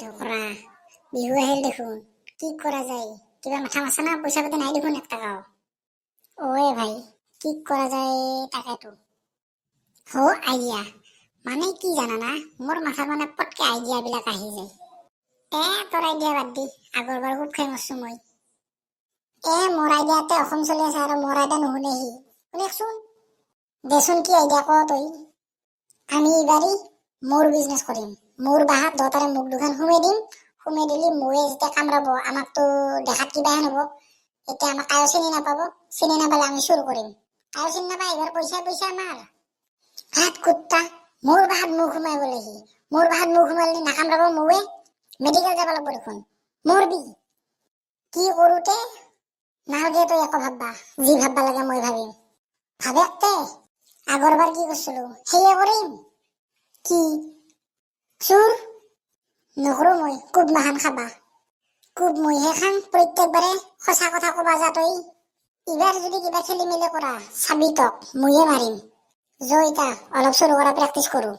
ধোকরা বিহু আহিল দেখোন কি করা যায় কিবা মাথা মাথা না পয়সা পাতি নাই দেখোন এক টাকাও ওয়ে ভাই কি করা যায় তাকেতো হো আইডিয়া মানে কি জানা না মোর মাথাত মানে পটকে আইডিয়া বিলাক আহি যায় তোর আইডিয়া বাদ দি আগৰবাৰ খুব খাই মৰছো মই মোৰ আইডিয়াতে অসম চলি আছে আৰু মোৰ আইডিয়া নুশুনেহি শুনেকচোন দেচোন কি আইডিয়া ক তই আমি এইবাৰি মোৰ বিজনেছ কৰিম মোৰ বাহাত দতাৰে মুখ দুখান সুমাই দিম সুমাই দিলি ময়ে যেতিয়া কামৰাব আমাকতো দেখাত কিবাহে হ'ব এতিয়া আমাক কায়ো চিনি নাপাব চিনি নাপালে আমি চুৰ কৰিম কায়ো চিনি নাপায় এইবাৰ পইচা পইচা আমাৰ হাত কুত্তা মোৰ বাহাত মুখ সুমাই বলেহি মোৰ বাহাত মুখ সুমালি নাকামৰাব ময়ে মেডিকেল যাব লাগব দেখোন মৰবি কি কৰোতে নালগে তই একো ভাববা যি ভাববা লাগে মই ভাবিম ভাবেতে আগৰবাৰ কি কৰিছিলো সেয়ে কৰিম কি চুৰ নকৰো মই কুব মাখান খাবা কুব মইহে খাম প্ৰত্যেকবাৰে সঁচা কথা কবা যা তই এইবাৰ যদি কিবা খেলি মেলি কৰা চাবি তক মইয়ে মাৰিম জয়তা অলপ চুৰ কৰা প্ৰেক্টিচ কৰো